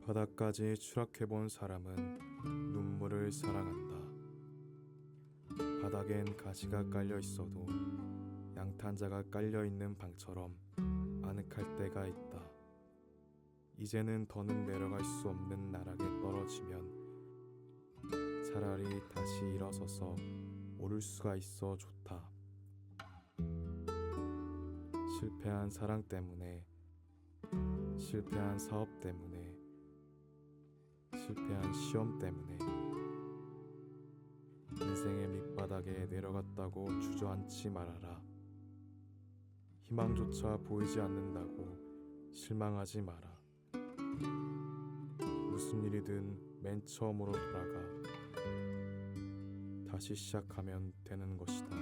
바다까지 추락해본 사람은 눈물을 사랑한다. 바닥엔 가시가 깔려 있어도 양탄자가 깔려 있는 방처럼 아늑할 때가 있다. 이제는 더는 내려갈 수 없는 나락에 떨어지면 차라리 다시 일어서서 오를 수가 있어 좋다. 실패한 사랑 때문에, 실패한 사업 때문에, 실패한 시험 때문에 인생의 밑바닥에 내려갔다고 주저앉지 말아라. 희망조차 보이지 않는다고 실망하지 마라. 무슨 일이든 맨 처음으로 돌아가 다시 시작하면 되는 것이다.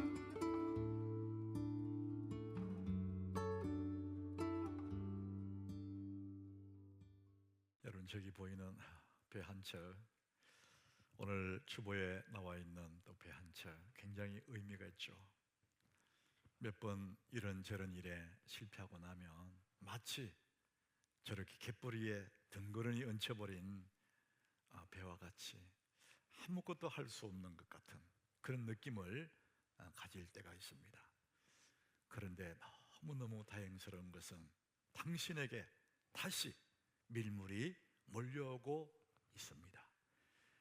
여러분, 저기 보이는 배 한 척, 오늘 주보에 나와 있는 또 배 한 척, 굉장히 의미가 있죠. 몇 번 이런저런 일에 실패하고 나면 마치 저렇게 갯벌 위에 덩그러니 얹혀버린 배와 같이 아무것도 할 수 없는 것 같은 그런 느낌을 가질 때가 있습니다. 그런데 너무너무 다행스러운 것은 당신에게 다시 밀물이 몰려오고 있습니다.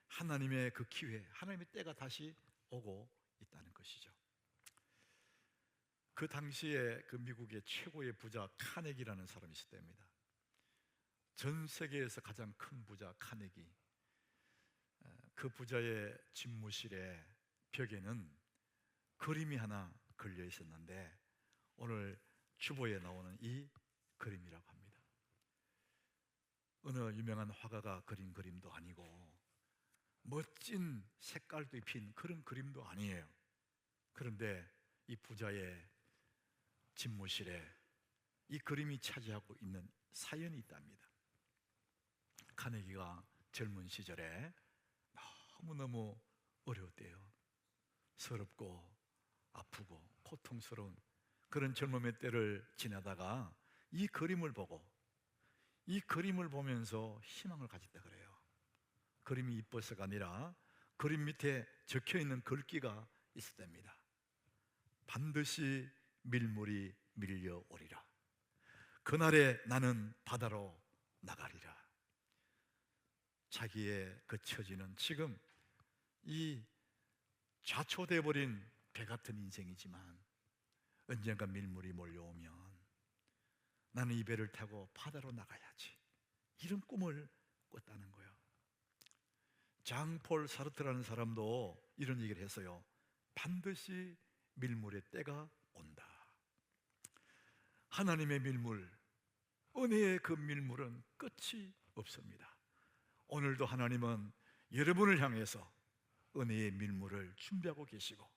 하나님의 그 기회, 하나님의 때가 다시 오고 있다는 것이죠. 그 당시에 그 미국의 최고의 부자 카네기라는 사람이 있었답니다. 전 세계에서 가장 큰 부자 카네기. 그 부자의 집무실에 벽에는 그림이 하나 걸려 있었는데 오늘 주보에 나오는 이 그림이라고 합니다. 어느 유명한 화가가 그린 그림도 아니고 멋진 색깔도 입힌 그런 그림도 아니에요. 그런데 이 부자의 집무실에 이 그림이 차지하고 있는 사연이 있답니다. 카네기가 젊은 시절에 너무너무 어려웠대요. 서럽고 아프고 고통스러운 그런 젊음의 때를 지나다가 이 그림을 보면서 희망을 가졌다 그래요. 그림이 이뻐서가 아니라 그림 밑에 적혀있는 글귀가 있었답니다. 반드시 밀물이 밀려오리라. 그날에 나는 바다로 나가리라. 자기의 그 처지는 지금 이 좌초돼 버린 배 같은 인생이지만 언젠가 밀물이 몰려오면 나는 이 배를 타고 바다로 나가야지, 이런 꿈을 꿨다는 거예요. 장폴 사르트라는 사람도 이런 얘기를 했어요. 반드시 밀물의 때가 온다. 하나님의 밀물, 은혜의 그 밀물은 끝이 없습니다. 오늘도 하나님은 여러분을 향해서 은혜의 밀물을 준비하고 계시고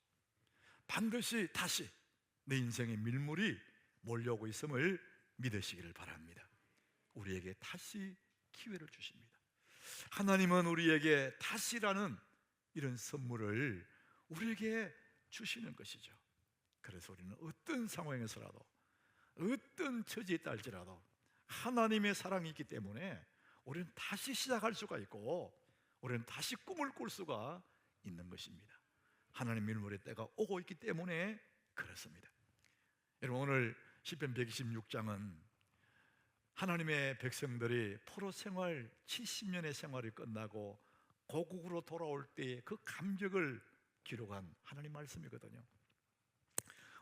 반드시 다시 내 인생의 밀물이 몰려오고 있음을 믿으시기를 바랍니다. 우리에게 다시 기회를 주십니다. 하나님은 우리에게 다시라는 이런 선물을 우리에게 주시는 것이죠. 그래서 우리는 어떤 상황에서라도, 어떤 처지에 딸지라도 하나님의 사랑이 있기 때문에 우리는 다시 시작할 수가 있고 우리는 다시 꿈을 꿀 수가 있는 것입니다. 하나님 밀물의 때가 오고 있기 때문에 그렇습니다. 여러분, 오늘 시편 126장은 하나님의 백성들이 포로 생활 70년의 생활이 끝나고 고국으로 돌아올 때의 그 감격을 기록한 하나님 말씀이거든요.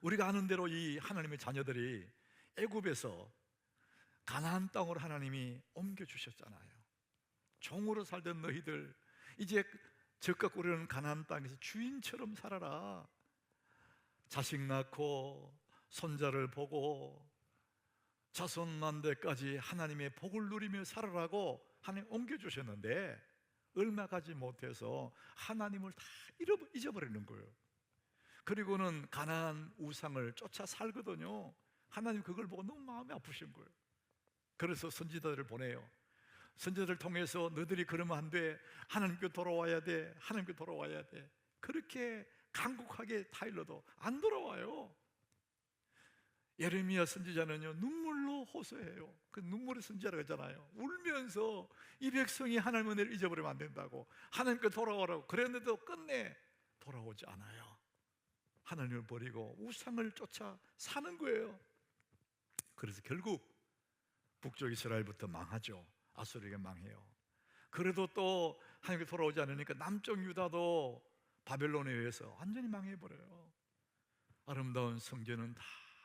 우리가 아는 대로 이 하나님의 자녀들이 애굽에서 가나안 땅으로 하나님이 옮겨주셨잖아요. 종으로 살던 너희들 이제 적과 꿀르는 가나안 땅에서 주인처럼 살아라. 자식 낳고 손자를 보고 자손 난 데까지 하나님의 복을 누리며 살아라고 하나님 옮겨주셨는데 얼마 가지 못해서 하나님을 다 잊어버리는 거예요. 그리고는 가나안 우상을 쫓아 살거든요. 하나님 그걸 보고 너무 마음이 아프신 거예요. 그래서 선지자들을 보내요. 선지자들 통해서 너희들이 그러면 안 돼, 하나님께 돌아와야 돼, 하나님께 돌아와야 돼. 그렇게 간곡하게 타일러도 안 돌아와요. 예레미야 선지자는요 눈물로 호소해요. 그 눈물의 선지자라고 하잖아요. 울면서 이 백성이 하나님 은혜를 잊어버리면 안 된다고, 하나님께 돌아오라고 그랬는데도 끝내 돌아오지 않아요. 하나님을 버리고 우상을 쫓아 사는 거예요. 그래서 결국 북쪽 이스라엘부터 망하죠. 아수르에게 망해요. 그래도 또 하나님께 돌아오지 않으니까 남쪽 유다도 바벨론에 의해서 완전히 망해버려요. 아름다운 성전은 다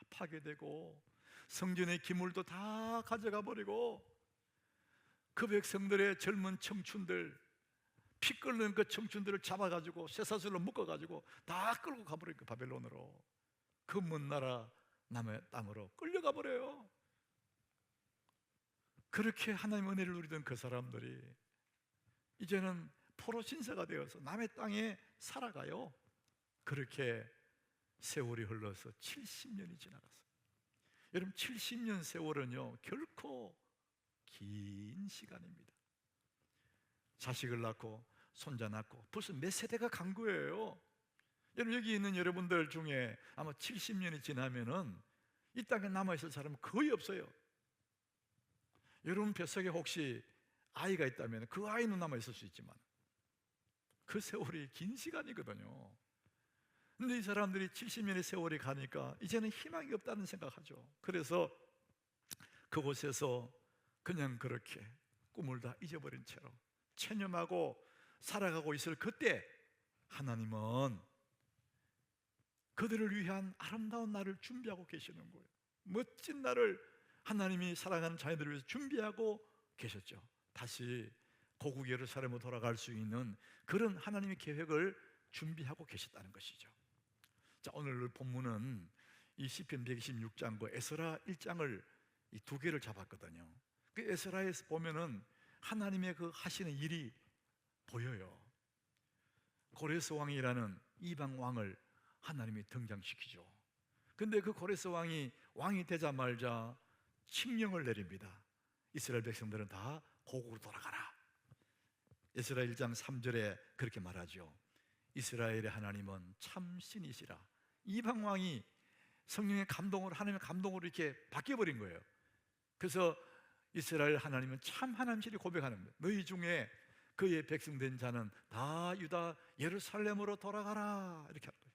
파괴되고 성전의 기물도 다 가져가 버리고 그 백성들의 젊은 청춘들, 피 끓는 그 청춘들을 잡아가지고 쇠사슬로 묶어가지고 다 끌고 가버리니까 바벨론으로, 그 먼 나라 남의 땅으로 끌려가 버려요. 그렇게 하나님의 은혜를 누리던 그 사람들이 이제는 포로 신세가 되어서 남의 땅에 살아가요. 그렇게 세월이 흘러서 70년이 지나갔어요. 여러분, 70년 세월은요 결코 긴 시간입니다. 자식을 낳고 손자 낳고 벌써 몇 세대가 간 거예요. 여러분, 여기 있는 여러분들 중에 아마 70년이 지나면은 이 땅에 남아있을 사람은 거의 없어요. 여러분 뱃속에 혹시 아이가 있다면 그 아이는 남아있을 수 있지만 그 세월이 긴 시간이거든요. 근데 이 사람들이 70년의 세월이 가니까 이제는 희망이 없다는 생각하죠. 그래서 그곳에서 그냥 그렇게 꿈을 다 잊어버린 채로 체념하고 살아가고 있을 그때 하나님은 그들을 위한 아름다운 날을 준비하고 계시는 거예요. 멋진 날을 하나님이 사랑하는 자녀들을 위해서 준비하고 계셨죠. 다시 고국 예루살렘으로 돌아갈 수 있는 그런 하나님의 계획을 준비하고 계셨다는 것이죠. 자, 오늘 본문은 이 시편 126장과 에스라 1장을 이 두 개를 잡았거든요. 그 에스라에서 보면은 하나님의 그 하시는 일이 보여요. 고레스 왕이라는 이방 왕을 하나님이 등장시키죠. 근데 그 고레스 왕이 되자마자 칙령을 내립니다. 이스라엘 백성들은 다 고국으로 돌아가라. 에스라 1장 3절에 그렇게 말하죠. 이스라엘의 하나님은 참 신이시라. 이방 왕이 성령의 감동으로, 하나님의 감동으로 이렇게 바뀌어버린 거예요. 그래서 이스라엘 하나님은 참 하나님이시를 고백하는 거예요. 너희 중에 그의 백성된 자는 다 유다 예루살렘으로 돌아가라, 이렇게 하는 거예요.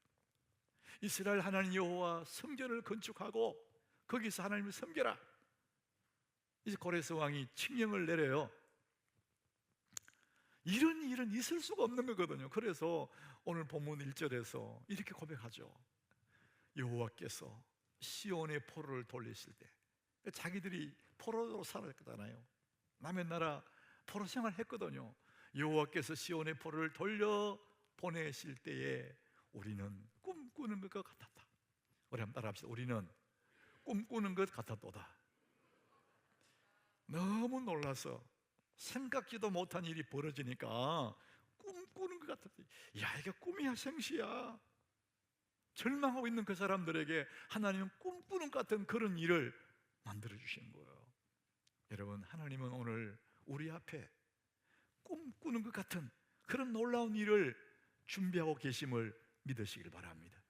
이스라엘 하나님 여호와 성전을 건축하고 거기서 하나님을 섬겨라. 이제 고레스 왕이 칙령을 내려요. 이런 일은 있을 수가 없는 거거든요. 그래서 오늘 본문 1절에서 이렇게 고백하죠. 여호와께서 시온의 포로를 돌리실 때, 자기들이 포로로 살았잖아요. 남의 나라 포로 생활했거든요. 여호와께서 시온의 포로를 돌려 보내실 때에 우리는 꿈꾸는 것과 같았다. 우리 한번 따라합시다. 우리는 꿈꾸는 것 같았도다. 너무 놀라서 생각지도 못한 일이 벌어지니까 꿈꾸는 것 같았다. 야, 이게 꿈이야 생시야. 절망하고 있는 그 사람들에게 하나님은 꿈꾸는 것 같은 그런 일을 만들어 주신 거예요. 여러분, 하나님은 오늘 우리 앞에 꿈꾸는 것 같은 그런 놀라운 일을 준비하고 계심을 믿으시길 바랍니다.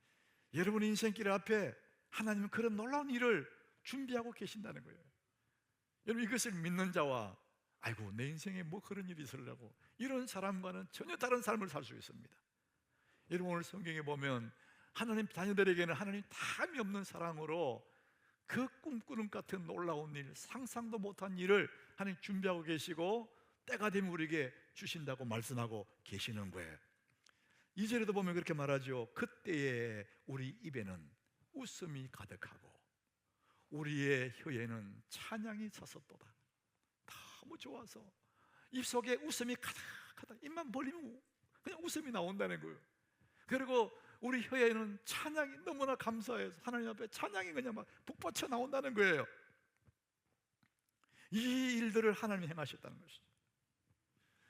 여러분 인생길 앞에 하나님은 그런 놀라운 일을 준비하고 계신다는 거예요. 여러분, 이것을 믿는 자와 아이고 내 인생에 뭐 그런 일이 있으려고, 이런 사람과는 전혀 다른 삶을 살 수 있습니다. 여러분, 오늘 성경에 보면 하나님 자녀들에게는 하나님 탐이 없는 사랑으로 그 꿈꾸는 같은 놀라운 일, 상상도 못한 일을 하나님 준비하고 계시고 때가 되면 우리에게 주신다고 말씀하고 계시는 거예요. 2절에도 보면 그렇게 말하죠. 그때에 우리 입에는 웃음이 가득하고 우리의 혀에는 찬양이 찼었도다. 너무 좋아서 입속에 웃음이 가득하다. 입만 벌리면 그냥 웃음이 나온다는 거예요. 그리고 우리 혀에는 찬양이 너무나 감사해서 하나님 앞에 찬양이 그냥 막 북받쳐 나온다는 거예요. 이 일들을 하나님이 행하셨다는 것이죠.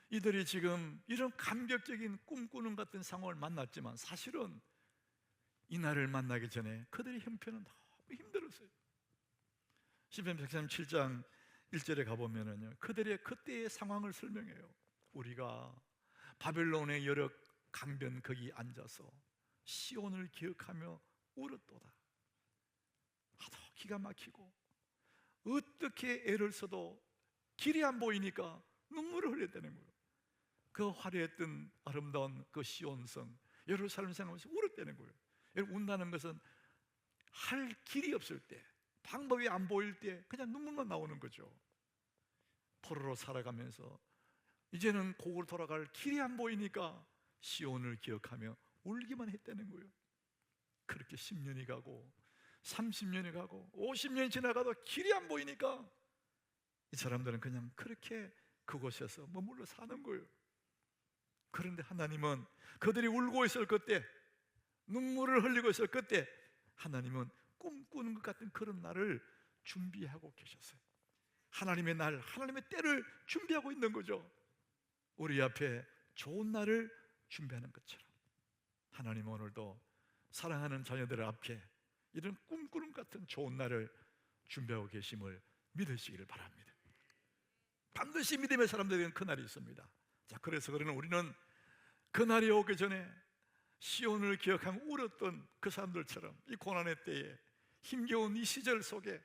이들이 지금 이런 감격적인 꿈꾸는 같은 상황을 만났지만 사실은 이 날을 만나기 전에 그들의 형편은 너무 힘들었어요. 시편 137장 1절에 가보면은요, 그들의 그때의 상황을 설명해요. 우리가 바벨론의 여러 강변 거기 앉아서 시온을 기억하며 울었도다. 하도 기가 막히고 어떻게 애를 써도 길이 안 보이니까 눈물을 흘렸다는 거예요. 그 화려했던 아름다운 그 시온성 예루살렘 생각하면서 울었다는 거예요. 여러분, 운다는 것은 할 길이 없을 때, 방법이 안 보일 때 그냥 눈물만 나오는 거죠. 포로로 살아가면서 이제는 고국으로 돌아갈 길이 안 보이니까 시온을 기억하며 울기만 했다는 거예요. 그렇게 10년이 가고 30년이 가고 50년이 지나가도 길이 안 보이니까 이 사람들은 그냥 그렇게 그곳에서 머물러 사는 거예요. 그런데 하나님은 그들이 울고 있을 그때, 눈물을 흘리고 있을 그때 하나님은 꿈꾸는 것 같은 그런 날을 준비하고 계셨어요. 하나님의 날, 하나님의 때를 준비하고 있는 거죠. 우리 앞에 좋은 날을 준비하는 것처럼 하나님은 오늘도 사랑하는 자녀들 앞에 이런 꿈꾸는 것 같은 좋은 날을 준비하고 계심을 믿으시기를 바랍니다. 반드시 믿음의 사람들에게는 그 날이 있습니다. 자, 그래서 우리는 그 날이 오기 전에 시온을 기억하며 울었던 그 사람들처럼 이 고난의 때에, 힘겨운 이 시절 속에,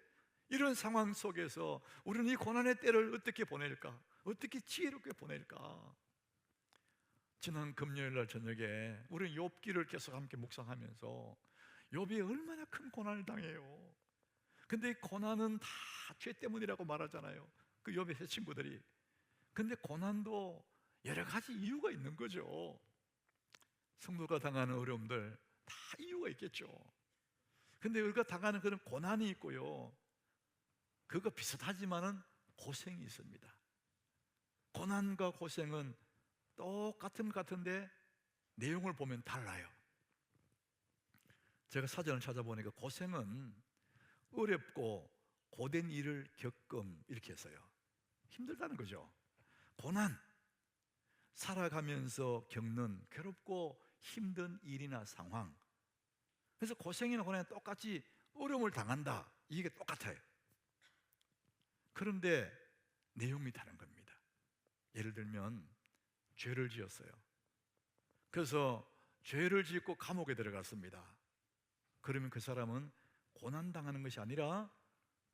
이런 상황 속에서 우리는 이 고난의 때를 어떻게 보낼까? 어떻게 지혜롭게 보낼까? 지난 금요일 날 저녁에 우리는 욥기를 계속 함께 묵상하면서 욥이 얼마나 큰 고난을 당해요. 근데 이 고난은 다 죄 때문이라고 말하잖아요, 그 욥의 세 친구들이. 근데 고난도 여러 가지 이유가 있는 거죠. 성도가 당하는 어려움들 다 이유가 있겠죠. 근데 우리가 당하는 그런 고난이 있고요, 그거 비슷하지만은 고생이 있습니다. 고난과 고생은 똑같은 것 같은데 내용을 보면 달라요. 제가 사전을 찾아보니까 고생은 어렵고 고된 일을 겪음 이렇게 했어요. 힘들다는 거죠. 고난, 살아가면서 겪는 괴롭고 힘든 일이나 상황. 그래서 고생이나 고난이 똑같이 어려움을 당한다, 이게 똑같아요. 그런데 내용이 다른 겁니다. 예를 들면 죄를 지었어요. 그래서 죄를 짓고 감옥에 들어갔습니다. 그러면 그 사람은 고난당하는 것이 아니라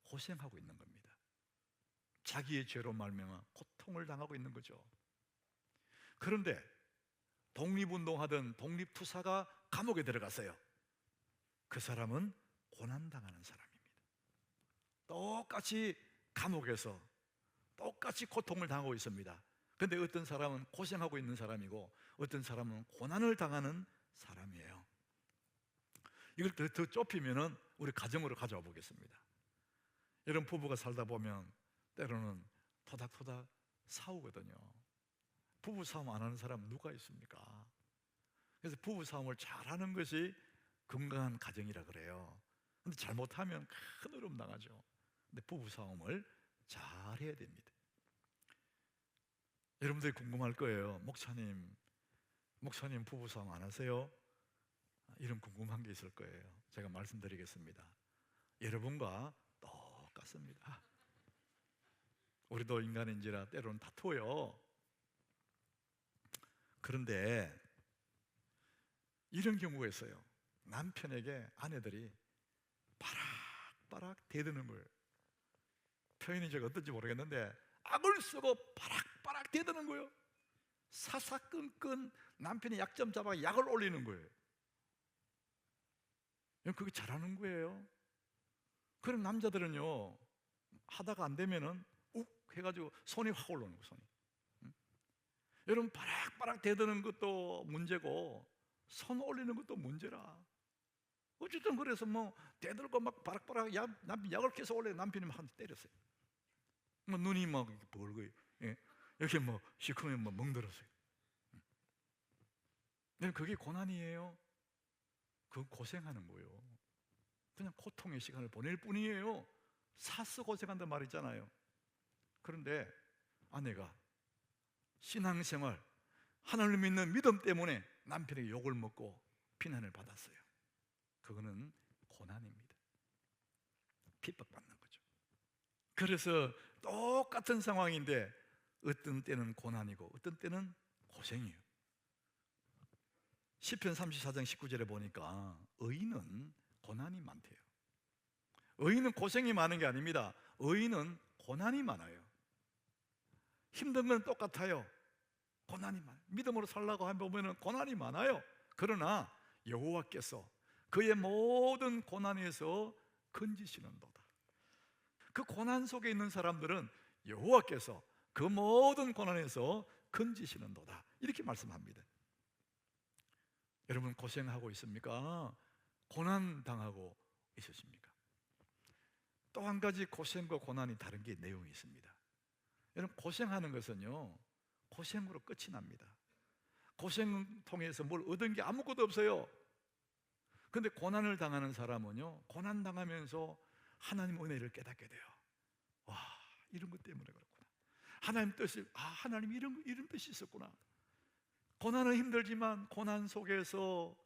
고생하고 있는 겁니다. 자기의 죄로 말미암아 고통을 당하고 있는 거죠. 그런데 독립운동하던 독립투사가 감옥에 들어갔어요. 그 사람은 고난당하는 사람입니다. 똑같이 감옥에서 똑같이 고통을 당하고 있습니다. 그런데 어떤 사람은 고생하고 있는 사람이고 어떤 사람은 고난을 당하는 사람이에요. 이걸 더 좁히면은 우리 가정으로 가져와 보겠습니다. 이런 부부가 살다 보면 때로는 토닥토닥 싸우거든요. 부부 싸움 안 하는 사람 누가 있습니까? 그래서 부부 싸움을 잘하는 것이 건강한 가정이라 그래요. 근데 잘못하면 큰 어려움 당하죠. 근데 부부 싸움을 잘해야 됩니다. 여러분들이 궁금할 거예요. 목사님 부부 싸움 안 하세요? 이런 궁금한 게 있을 거예요. 제가 말씀드리겠습니다. 여러분과 똑같습니다. 우리도 인간인지라 때로는 다투어요. 그런데 이런 경우가 있어요. 남편에게 아내들이 바락바락 대드는 거예요. 표현이 제가 어떤지 모르겠는데 악을 쓰고 바락바락 대드는 거예요. 사사건건 남편의 약점 잡아 약을 올리는 거예요. 그게 잘하는 거예요. 그럼 남자들은요, 하다가 안 되면은 욱 해가지고 손이 확 올라오는 거예요. 손이. 여러분, 바락바락 대드는 것도 문제고 손 올리는 것도 문제라. 어쨌든 그래서 뭐 대들고 막 바락바락 약을 계속 올려 남편이 막 한 대 때렸어요. 뭐 눈이 막 벌고, 여기 뭐 시커면 뭐 멍들었어요. 그게 고난이에요. 그건 고생하는 거예요. 그냥 고통의 시간을 보낼 뿐이에요. 사스 고생한다는 말 있잖아요. 그런데 아내가 신앙생활, 하나님을 믿는 믿음 때문에 남편에게 욕을 먹고 비난을 받았어요. 그거는 고난입니다. 핍박받는 거죠. 그래서 똑같은 상황인데 어떤 때는 고난이고 어떤 때는 고생이에요. 시편 34장 19절에 보니까 의인은 고난이 많대요. 의인은 고생이 많은 게 아닙니다. 의인은 고난이 많아요. 힘든 건 똑같아요. 고난이 많아요. 믿음으로 살라고 하면 고난이 많아요. 그러나 여호와께서 그의 모든 고난에서 건지시는도다. 그 고난 속에 있는 사람들은 여호와께서 그 모든 고난에서 건지시는도다, 이렇게 말씀합니다. 여러분 고생하고 있습니까? 고난 당하고 있으십니까? 또 한 가지 고생과 고난이 다른 게 내용이 있습니다. 여러분 고생하는 것은요, 고생으로 끝이 납니다. 고생 통해서 뭘 얻은 게 아무것도 없어요. 근데 고난을 당하는 사람은요, 고난 당하면서 하나님 은혜를 깨닫게 돼요. 와, 이런 것 때문에 그렇구나. 하나님 뜻이, 하나님 이런 뜻이 있었구나. 고난은 힘들지만 고난 속에서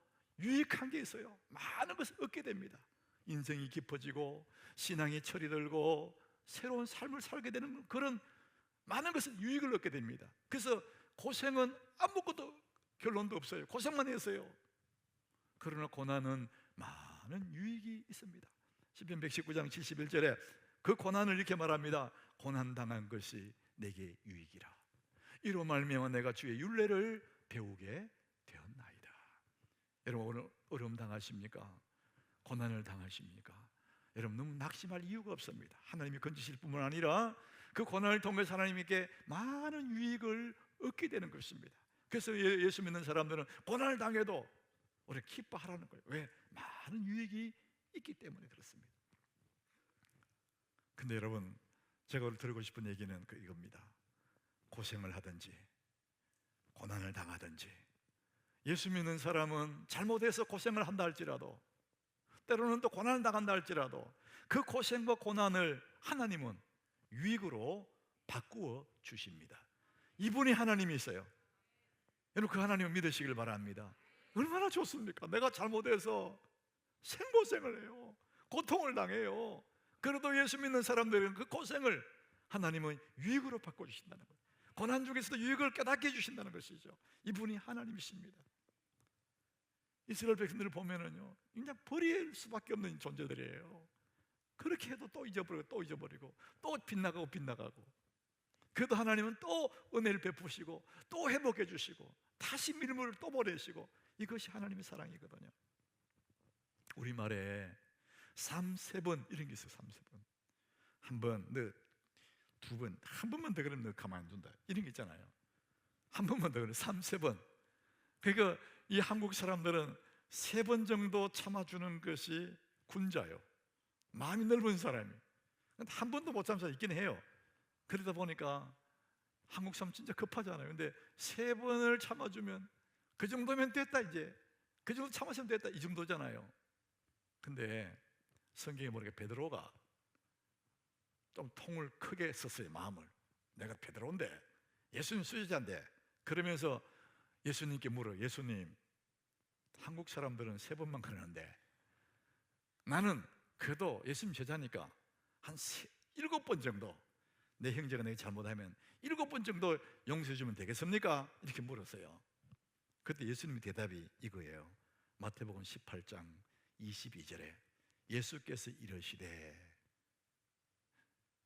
유익한 게 있어요. 많은 것을 얻게 됩니다. 인생이 깊어지고 신앙이 철이 들고 새로운 삶을 살게 되는 그런 많은 것을 유익을 얻게 됩니다. 그래서 고생은 아무것도 결론도 없어요. 고생만 했어요. 그러나 고난은 많은 유익이 있습니다. 시편 119장 71절에 그 고난을 이렇게 말합니다. 고난 당한 것이 내게 유익이라. 이로 말미암아 내가 주의 율례를 배우게 되었나이다. 여러분 오늘 어려움 당하십니까? 고난을 당하십니까? 여러분 너무 낙심할 이유가 없습니다. 하나님이 건지실 뿐만 아니라 그 고난을 통해서 하나님께 많은 유익을 얻게 되는 것입니다. 그래서 예수 믿는 사람들은 고난을 당해도 우리 기뻐하라는 거예요. 왜? 많은 유익이 있기 때문에 그렇습니다. 근데 여러분 제가 오늘 드리고 싶은 얘기는 이겁니다. 고생을 하든지 고난을 당하든지, 예수 믿는 사람은 잘못해서 고생을 한다 할지라도, 때로는 또 고난을 당한다 할지라도 그 고생과 고난을 하나님은 유익으로 바꾸어 주십니다. 이분이 하나님이세요. 여러분 그 하나님을 믿으시길 바랍니다. 얼마나 좋습니까? 내가 잘못해서 생고생을 해요. 고통을 당해요. 그래도 예수 믿는 사람들은 그 고생을 하나님은 유익으로 바꿔주신다는 거예요. 고난 중에서도 유익을 깨닫게 해주신다는 것이죠. 이분이 하나님이십니다. 이스라엘 백성들을 보면은요, 그냥 버릴 수밖에 없는 존재들이에요. 그렇게 해도 또 잊어버리고 또 잊어버리고 또 빗나가고 빗나가고, 그래도 하나님은 또 은혜를 베푸시고 또 회복해 주시고 다시 밀물을 또 보내시고, 이것이 하나님의 사랑이거든요. 우리말에 3, 3번 이런 게 있어요. 3, 3번. 한 번, 너, 두 번, 한 번만 더 그러면 너 가만 안 둔다, 이런 게 있잖아요. 한 번만 더 그러면 3, 3번. 그러니까 이 한국 사람들은 3번 정도 참아주는 것이 군자요. 마음이 넓은 사람이. 한 번도 못 참는 사람이 있긴 해요. 그러다 보니까 한국 사람 진짜 급하잖아요. 근데 3번을 참아주면 그 정도면 됐다, 이제 그 정도 참았으면 됐다, 이 정도잖아요. 근데 성경에 보니까 베드로가 좀 통을 크게 썼어요. 마음을. 내가 베드로인데, 예수님 수제자인데, 그러면서 예수님께 물어. 예수님, 한국 사람들은 3번만 그러는데 나는 그래도 예수님 제자니까 한 7번 정도, 내 형제가 내가 잘못하면 7번 정도 용서해 주면 되겠습니까? 이렇게 물었어요. 그때 예수님의 대답이 이거예요. 마태복음 18장 22절에 예수께서 이르시되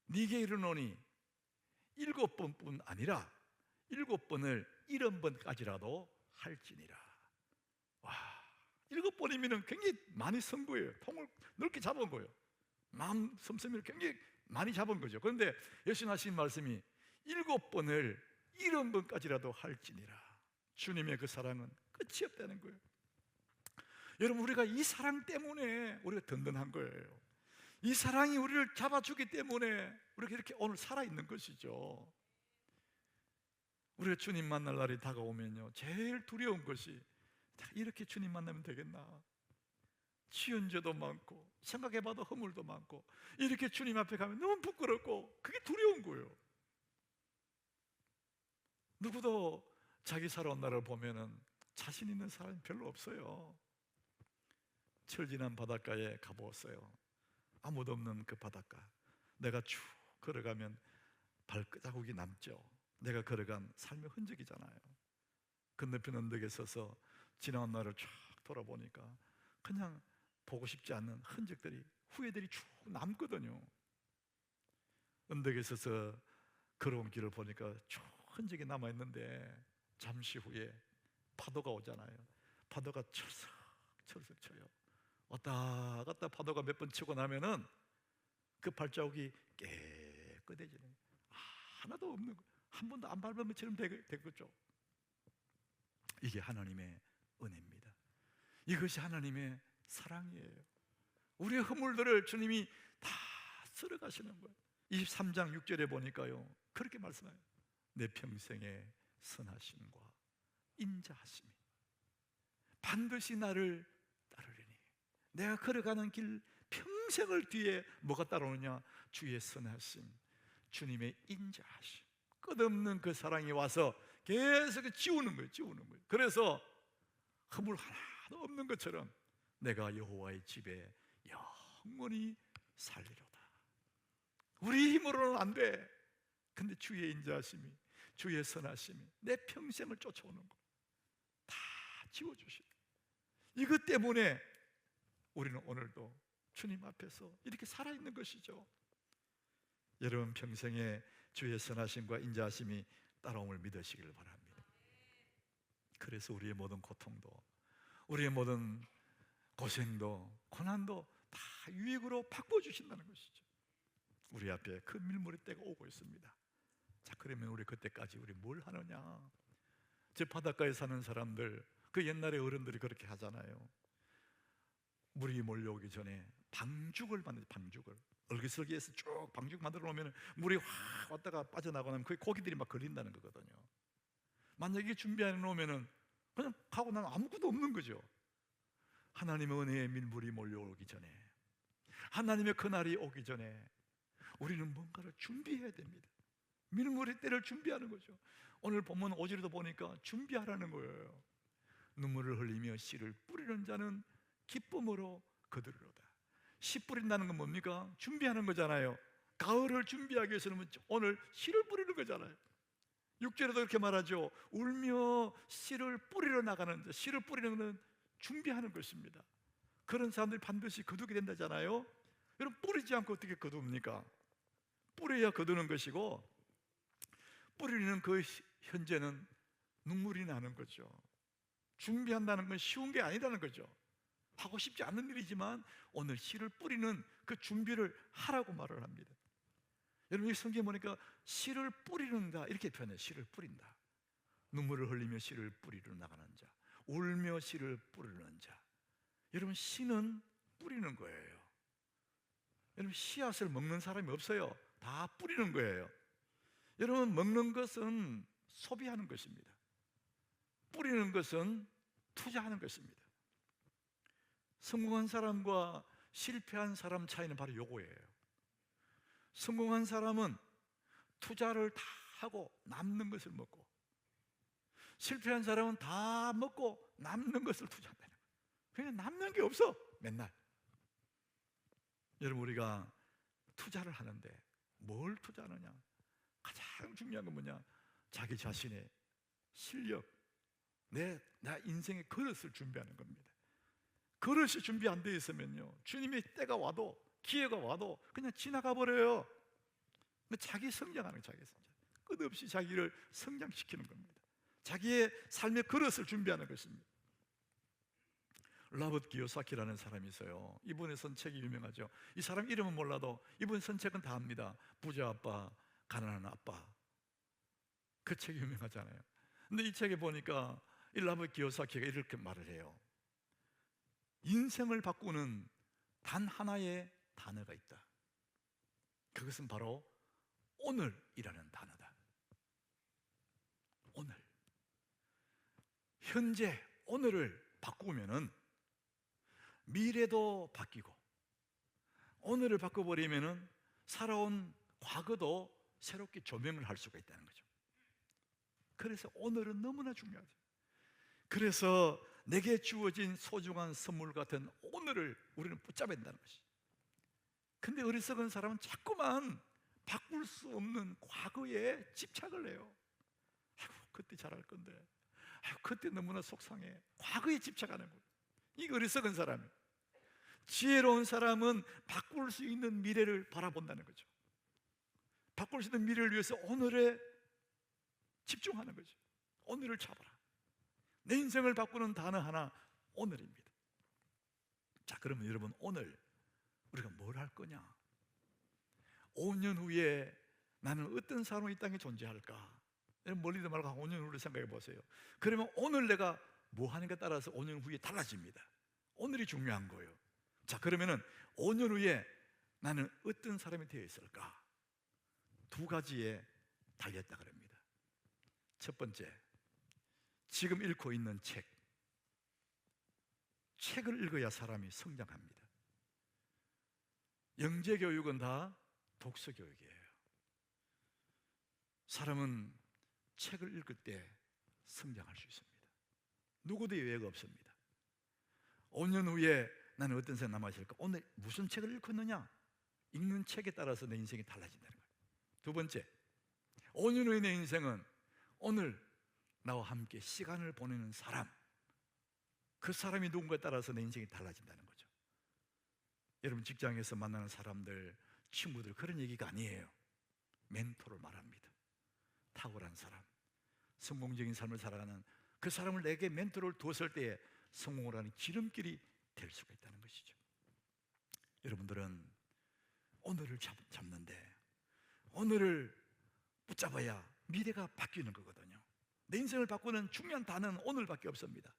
네게 이르노니 7번뿐 아니라 7번을 70번까지라도 할지니라. 와, 7번이면 굉장히 많이 쓴 거예요. 통을 넓게 잡은 거예요. 마음 씀씀이를 굉장히 많이 잡은 거죠. 그런데 예수님 하신 말씀이 7번을 70번까지라도 할지니라. 주님의 그 사랑은 끝이 없다는 거예요. 여러분 우리가 이 사랑 때문에 우리가 든든한 거예요. 이 사랑이 우리를 잡아주기 때문에 우리가 이렇게 오늘 살아있는 것이죠. 우리가 주님 만날 날이 다가오면요, 제일 두려운 것이 이렇게 주님 만나면 되겠나, 지은 죄도 많고 생각해봐도 허물도 많고 이렇게 주님 앞에 가면 너무 부끄럽고 그게 두려운 거예요. 누구도 자기 살아온 나를 보면은 자신 있는 사람이 별로 없어요. 철진한 바닷가에 가보았어요. 아무도 없는 그 바닷가, 내가 쭉 걸어가면 발자국이 남죠. 내가 걸어간 삶의 흔적이잖아요. 건너편 언덕에 서서 지나온 날을 쫙 돌아보니까 그냥 보고 싶지 않은 흔적들이, 후회들이 쭉 자꾸 남거든요. 언덕에 서서 걸어온 길을 보니까 쭉 흔적이 남아있는데 잠시 후에 파도가 오잖아요. 파도가 철썩철썩 쳐요. 왔다 갔다 파도가 몇 번 치고 나면은 그 발자국이 깨끗해지는 거예요. 하나도 없는 거예요. 한 번도 안 밟은 것처럼 되겠죠. 이게 하나님의 은혜입니다. 이것이 하나님의 사랑이에요. 우리의 허물들을 주님이 다 쓸어가시는 거예요. 23장 6절에 보니까요, 그렇게 말씀해요. 내 평생의 선하심과 인자하심이 반드시 나를 따르리니. 내가 걸어가는 길 평생을 뒤에 뭐가 따라오느냐? 주의 선하심, 주님의 인자하심, 끝없는 그 사랑이 와서 계속 지우는 거예요. 그래서 허물 하나도 없는 것처럼 내가 여호와의 집에 영원히 살리로다. 우리 힘으로는 안 돼. 근데 주의 인자하심이, 주의 선하심이 내 평생을 쫓아오는 거 다 지워주시다. 이것 때문에 우리는 오늘도 주님 앞에서 이렇게 살아있는 것이죠. 여러분 평생에 주의 선하심과 인자하심이 따라옴을 믿으시길 바랍니다. 그래서 우리의 모든 고통도, 우리의 모든 고생도, 고난도 다 유익으로 바꿔주신다는 것이죠. 우리 앞에 그 밀물의 때가 오고 있습니다. 자, 그러면 우리 그때까지 우리 뭘 하느냐? 저 바닷가에 사는 사람들, 그 옛날에 어른들이 그렇게 하잖아요. 물이 몰려오기 전에 방죽을 만들어요. 방죽을 얼기설기해서 쭉 방죽 만들어 놓으면 물이 확 왔다가 빠져나가면 그 고기들이 막 걸린다는 거거든요. 만약에 준비해 놓으면 그냥 가고 나면 아무것도 없는 거죠. 하나님의 은혜의 밀물이 몰려오기 전에, 하나님의 그날이 오기 전에 우리는 뭔가를 준비해야 됩니다. 밀물의 때를 준비하는 거죠. 오늘 본문 5절에도 보니까 준비하라는 거예요. 눈물을 흘리며 씨를 뿌리는 자는 기쁨으로 거두리로다. 씨 뿌린다는 건 뭡니까? 준비하는 거잖아요. 가을을 준비하기 위해서는 오늘 씨를 뿌리는 거잖아요. 6절에도 그렇게 말하죠. 울며 씨를 뿌리러 나가는 자, 씨를 뿌리는 것은 준비하는 것입니다. 그런 사람들이 반드시 거두게 된다잖아요. 여러분, 뿌리지 않고 어떻게 거둡니까? 뿌려야 거두는 것이고, 뿌리는 그 현재는 눈물이 나는 거죠. 준비한다는 건 쉬운 게 아니라는 거죠. 하고 싶지 않은 일이지만 오늘 씨를 뿌리는 그 준비를 하라고 말을 합니다. 여러분, 이 성경에 보니까 씨를 뿌리는다 이렇게 표현해요. 씨를 뿌린다. 눈물을 흘리며 씨를 뿌리러 나가는 자, 울며 씨를 뿌리는 자. 여러분, 씨는 뿌리는 거예요. 여러분, 씨앗을 먹는 사람이 없어요. 다 뿌리는 거예요. 여러분, 먹는 것은 소비하는 것입니다. 뿌리는 것은 투자하는 것입니다. 성공한 사람과 실패한 사람 차이는 바로 요거예요. 성공한 사람은 투자를 다 하고 남는 것을 먹고, 실패한 사람은 다 먹고 남는 것을 투자한다는 거예요. 그냥 남는 게 없어, 맨날. 여러분, 우리가 투자를 하는데 뭘 투자하느냐? 가장 중요한 건 뭐냐? 자기 자신의 실력, 나 인생의 그릇을 준비하는 겁니다. 그릇이 준비 안 돼 있으면요, 주님의 때가 와도, 기회가 와도 그냥 지나가 버려요. 자기 성장하는 거예요. 자기 성장. 끝없이 자기를 성장시키는 겁니다. 자기의 삶의 그릇을 준비하는 것입니다. 라봇 기요사키라는 사람이 있어요. 이분의 선책이 유명하죠. 이 사람 이름은 몰라도 이분 선책은 다 압니다. 부자 아빠, 가난한 아빠. 그 책이 유명하잖아요. 근데 이 책에 보니까 이 라봇 기요사키가 이렇게 말을 해요. 인생을 바꾸는 단 하나의 단어가 있다. 그것은 바로 오늘이라는 단어다. 오늘. 현재 오늘을 바꾸면은 미래도 바뀌고, 오늘을 바꿔버리면은 살아온 과거도 새롭게 조명을 할 수가 있다는 거죠. 그래서 오늘은 너무나 중요하죠. 그래서 내게 주어진 소중한 선물 같은 오늘을 우리는 붙잡아야 된다는 것이. 근데 어리석은 사람은 자꾸만 바꿀 수 없는 과거에 집착을 해요. 아이고, 그때 잘할 건데, 아이고, 그때 너무나 속상해. 과거에 집착하는 거예요. 이게 어리석은 사람이에요. 지혜로운 사람은 바꿀 수 있는 미래를 바라본다는 거죠. 바꿀 수 있는 미래를 위해서 오늘에 집중하는 거죠. 오늘을 잡아라. 내 인생을 바꾸는 단어 하나, 오늘입니다. 자, 그러면 여러분, 오늘 우리가 뭘 할 거냐? 5년 후에 나는 어떤 사람이 이 땅에 존재할까? 여러분, 멀리도 말고 5년 후를 생각해 보세요. 그러면 오늘 내가 뭐 하는가에 따라서 5년 후에 달라집니다. 오늘이 중요한 거예요. 자, 그러면은 5년 후에 나는 어떤 사람이 되어 있을까? 두 가지에 달렸다 그럽니다. 첫 번째, 지금 읽고 있는 책을 읽어야 사람이 성장합니다. 영재교육은 다 독서교육이에요. 사람은 책을 읽을 때 성장할 수 있습니다. 누구도 예외가 없습니다. 5년 후에 나는 어떤 사람이 남아있을까? 오늘 무슨 책을 읽었느냐? 읽는 책에 따라서 내 인생이 달라진다는 거예요. 두 번째, 5년 후의 내 인생은 오늘 나와 함께 시간을 보내는 사람, 그 사람이 누군가에 따라서 내 인생이 달라진다는 거죠. 여러분, 직장에서 만나는 사람들, 친구들, 그런 얘기가 아니에요. 멘토를 말합니다. 탁월한 사람, 성공적인 삶을 살아가는 그 사람을 내게 멘토를 두었을 때에 성공을 하는 지름길이 될 수가 있다는 것이죠. 여러분들은 오늘을 잡는데, 오늘을 붙잡아야 미래가 바뀌는 거거든요. 내 인생을 바꾸는 중요한 단어는 오늘밖에 없습니다.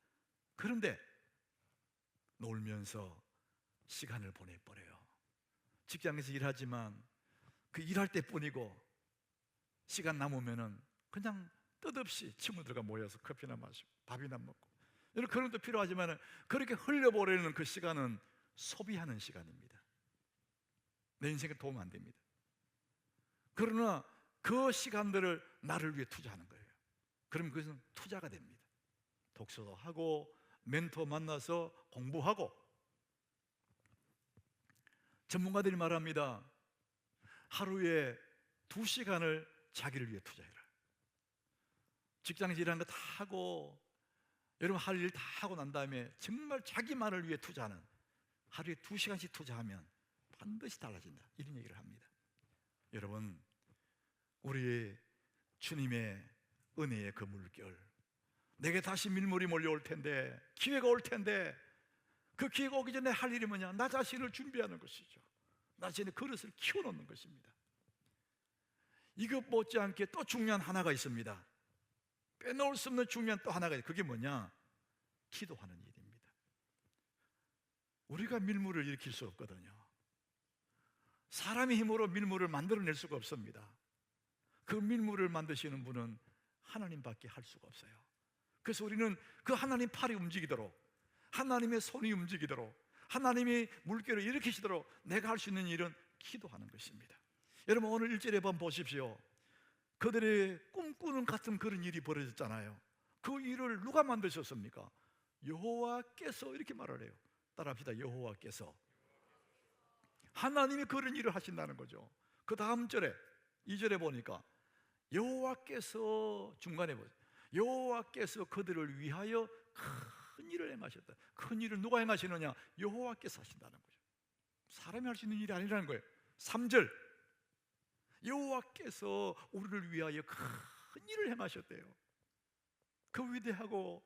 그런데 놀면서 시간을 보내버려요. 직장에서 일하지만 그 일할 때뿐이고, 시간 남으면은 그냥 뜻없이 친구들과 모여서 커피나 마시고 밥이나 먹고, 여러분, 그런 것도 필요하지만 그렇게 흘려버리는 그 시간은 소비하는 시간입니다. 내 인생에 도움 안 됩니다. 그러나 그 시간들을 나를 위해 투자하는 거예요. 그럼 그것은 투자가 됩니다. 독서도 하고, 멘토 만나서 공부하고. 전문가들이 말합니다. 하루에 2시간을 자기를 위해 투자해라. 직장에서 일하는 거 다 하고, 여러분 할 일 다 하고 난 다음에 정말 자기만을 위해 투자하는, 하루에 2시간씩 투자하면 반드시 달라진다, 이런 얘기를 합니다. 여러분, 우리 주님의 은혜의 그 물결, 내게 다시 밀물이 몰려올 텐데, 기회가 올 텐데, 그 기회가 오기 전에 할 일이 뭐냐? 나 자신을 준비하는 것이죠. 나 자신의 그릇을 키워놓는 것입니다. 이것 못지않게 또 중요한 하나가 있습니다. 빼놓을 수 없는 중요한 또 하나가 있어요. 그게 뭐냐? 기도하는 일입니다. 우리가 밀물을 일으킬 수 없거든요. 사람의 힘으로 밀물을 만들어낼 수가 없습니다. 그 밀물을 만드시는 분은 하나님밖에 할 수가 없어요. 그래서 우리는 그 하나님 팔이 움직이도록, 하나님의 손이 움직이도록, 하나님이 물결을 일으키시도록 내가 할 수 있는 일은 기도하는 것입니다. 여러분, 오늘 1절에 한번 보십시오. 그들의 꿈꾸는 같은 그런 일이 벌어졌잖아요. 그 일을 누가 만드셨습니까? 여호와께서, 이렇게 말을 해요. 따라합시다. 여호와께서. 하나님이 그런 일을 하신다는 거죠. 그 다음 절에 2절에 보니까 여호와께서, 중간에 보세요. 여호와께서 그들을 위하여 큰 일을 행하셨다. 큰 일을 누가 행하시느냐? 여호와께서 하신다는 거죠. 사람이 할 수 있는 일이 아니라는 거예요. 3절, 여호와께서 우리를 위하여 큰 일을 행하셨대요. 그 위대하고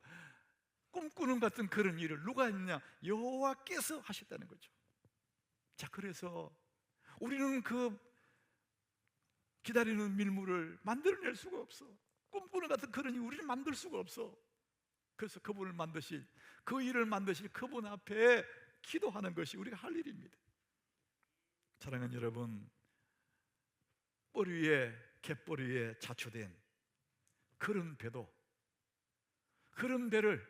꿈꾸는 같은 그런 일을 누가 했느냐? 여호와께서 하셨다는 거죠. 자, 그래서 우리는 그 기다리는 밀물을 만들어낼 수가 없어. 꿈꾸는 같은 그런 일 우리는 만들 수가 없어. 그래서 그분을 만드실, 그 일을 만드실 그분 앞에 기도하는 것이 우리가 할 일입니다. 사랑하는 여러분, 뿌리 위에, 갯벌 위에 자초된 그런 배도, 그런 배를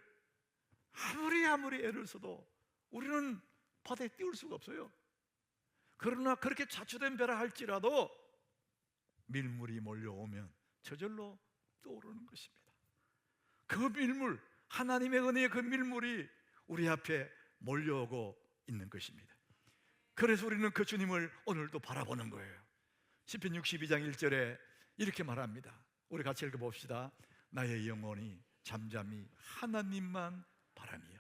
아무리 애를 써도 우리는 바다에 띄울 수가 없어요. 그러나 그렇게 자초된 배라 할지라도 밀물이 몰려오면 저절로 떠오르는 것입니다. 그 밀물, 하나님의 은혜의 그 밀물이 우리 앞에 몰려오고 있는 것입니다. 그래서 우리는 그 주님을 오늘도 바라보는 거예요. 시편 62장 1절에 이렇게 말합니다. 우리 같이 읽어봅시다. 나의 영혼이 잠잠히 하나님만 바라며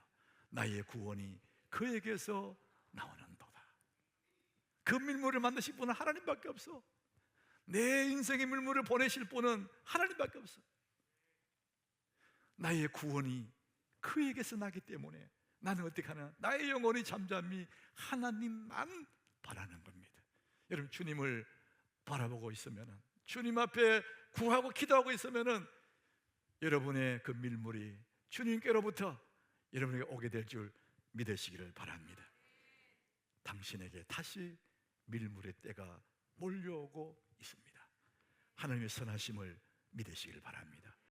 나의 구원이 그에게서 나오는도다. 그 밀물을 만드실 분은 하나님밖에 없어. 내 인생의 밀물을 보내실 분은 하나님밖에 없어. 나의 구원이 그에게서 나기 때문에 나는 어떻게 하나? 나의 영혼이 잠잠히 하나님만 바라는 겁니다. 여러분, 주님을 바라보고 있으면, 주님 앞에 구하고 기도하고 있으면 여러분의 그 밀물이 주님께로부터 여러분에게 오게 될 줄 믿으시기를 바랍니다. 당신에게 다시 밀물의 때가 몰려오고 있습니다. 하나님의 선하심을 믿으시기를 바랍니다.